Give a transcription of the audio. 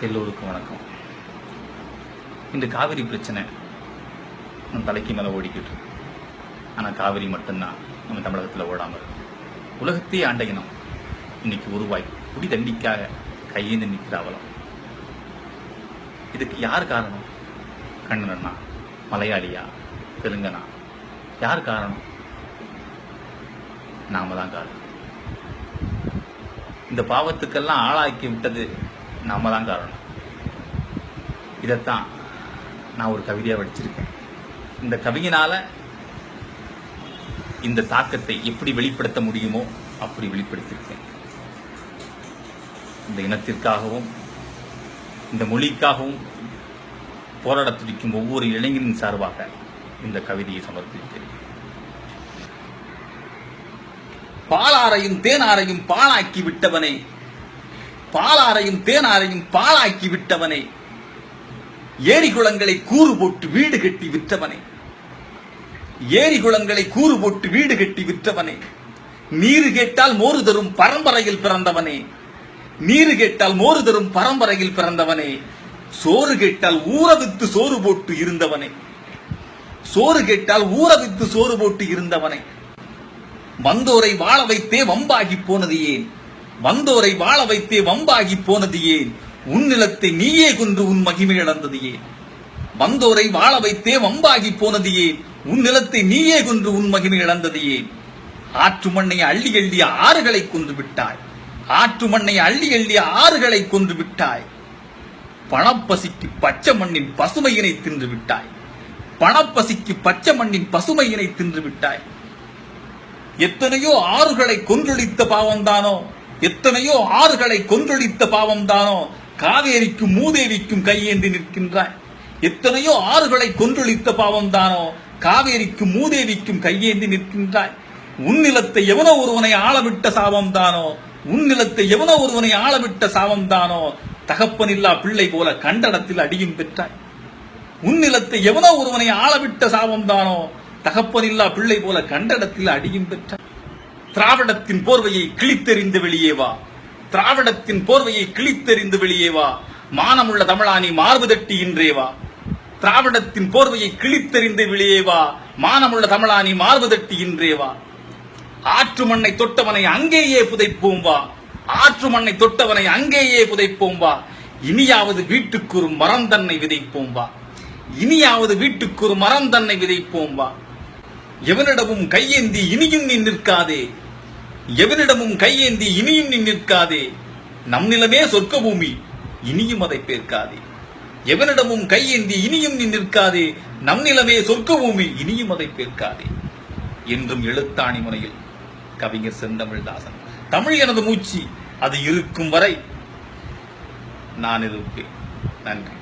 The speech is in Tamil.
எல்லோருக்கும் வணக்கம். இந்த காவிரி பிரச்சனை நம்ம தலைக்கு மேலே ஓடிக்கிட்டு இருக்கு. ஆனால் காவிரி மட்டும்தான் நம்ம தமிழகத்தில் ஓடாமல் இருக்கு. உலகத்தையே ஆண்ட இனம் இன்னைக்கு உருவாய் குடி தண்டிக்காக கையேந்து நிற்கிற அவலம். இதுக்கு யார் காரணம்? கண்ணனா, மலையாளியா, தெலுங்கனா? யார் காரணம்? நாம தான் காரணம். இந்த பாவத்துக்கெல்லாம் ஆளாக்கி விட்டது நாம தான் காரணம். இதைத்தான் நான் ஒரு கவிதையா படிச்சிருக்கேன். இந்த கவிஞனால இந்த தாக்கத்தை எப்படி வெளிப்படுத்த முடியுமோ அப்படி வெளிப்படுத்தியிருக்கேன். இந்த இனத்திற்காகவும் இந்த மொழிக்காகவும் போராட துடிக்கும் ஒவ்வொரு இளைஞரின் சார்பாக இந்த கவிதையை சமர்ப்பித்தேன். பாலாரையும் தேனாரையும் பாழாக்கி விட்டவனே, பாலாரையும் தேனாரையும் பாழாக்கி விட்டவனே, ஏரி குளங்களை கூறு போட்டு வீடு கட்டி விற்றவனே, ஏரி குளங்களை கூறு போட்டு வீடு கட்டி விற்றவனே, நீரு கேட்டால் மோறு தரும் பரம்பரையில் பிறந்தவனே, நீரு கேட்டால் மோறு தரும் பரம்பரையில் பிறந்தவனே, சோறு கேட்டால் ஊற வித்து சோறு போட்டு இருந்தவனே, சோறு கேட்டால் ஊற வித்து சோறு போட்டு இருந்தவனே, வந்தோரை வாழ வைத்தே வம்பாகி போனது ஏன், வந்தோரை வாழ வைத்தே வம்பாகி போனது ஏன், உன் நிலத்தை நீயே கொன்று உன் மகிமை இழந்தது ஏன், வந்தோரை வாழ வைத்தே வம்பாகி போனது ஏன், உன் நிலத்தை நீயே கொன்று உன் மகிமை இழந்தது ஏன், ஆற்று மண்ணை அள்ளி அள்ளிய ஆறுகளை கொன்று விட்டாய், ஆற்று மண்ணை அள்ளி அள்ளிய ஆறுகளை கொன்று விட்டாய், பணப்பசிக்கு பச்சை மண்ணின் பசுமையினை தின்று விட்டாய், பணப்பசிக்கு பச்சை மண்ணின் பசுமையினை தின்று விட்டாய். எத்தனையோ ஆறுகளை கொன்றொழித்த பாவம்தானோ, எத்தனையோ ஆறுகளை கொன்றொழித்த பாவம்தானோ காவேரிக்கும் மூதேவிக்கும் கையேந்தி நிற்கின்றாய், எத்தனையோ ஆறுகளை கொன்றொழித்த பாவம்தானோ காவேரிக்கும் மூதேவிக்கும் கையேந்தி நிற்கின்றாய். உன் நிலத்தை எவனோ ஒருவனை ஆளவிட்ட சாபம்தானோ, உன் நிலத்தை எவனோ ஒருவனை ஆளவிட்ட சாபம்தானோ தகப்பனில்லா பிள்ளை போல கண்டடத்தில் அடியும் பெற்றாய். உன் நிலத்தை எவனோ ஒருவனை ஆளவிட்ட சாபம்தானோ தகப்பனில்லா பிள்ளை போல கண்டடத்தில் அடியும் பெற்றாய். திராவிடத்தின் போர்வையை கிழித்தெறிந்து வெளியே வா, திராவிடத்தின் போர்வையை கிழித்தெறிந்து வெளியே வா, மானமுள்ள தமிழானி மார்பு தட்டி இன்றே வா, திராவிடத்தின் போர்வையை கிழித்தெறிந்து வெளியே வா, மானமுள்ள தமிழானி மார்பு தட்டி இன்றே வா. ஆற்று மண்ணை தொட்டவனை அங்கேயே புதைப்போம் வா, ஆற்று மண்ணை தொட்டவனை அங்கேயே புதைப்போம் வா, இனியாவது வீட்டுக்கு ஒரு மரம் தன்னை விதைப்போம் வா, இனியாவது வீட்டுக்கு ஒரு மரம் தன்னை விதைப்போம் வா. எவனிடமும் கையேந்தி இனியும் நீ நிற்காதே, எவனிடமும் கையேந்தி இனியும் நீ நிற்காதே, நம் நிலமே சொர்க்க பூமி இனியும் அதை பேர்க்காதே, எவனிடமும் கையேந்தி இனியும் நீ நிற்காதே, நம் நிலமே சொர்க்க பூமி இனியும் அதை பேர்க்காதே. என்றும் எழுத்தாணி முனையில் கவிஞர் செந்தமிழ்தாசன். தமிழ் எனது மூச்சு, அது இருக்கும் வரை நான் இருப்பேன். நன்றி.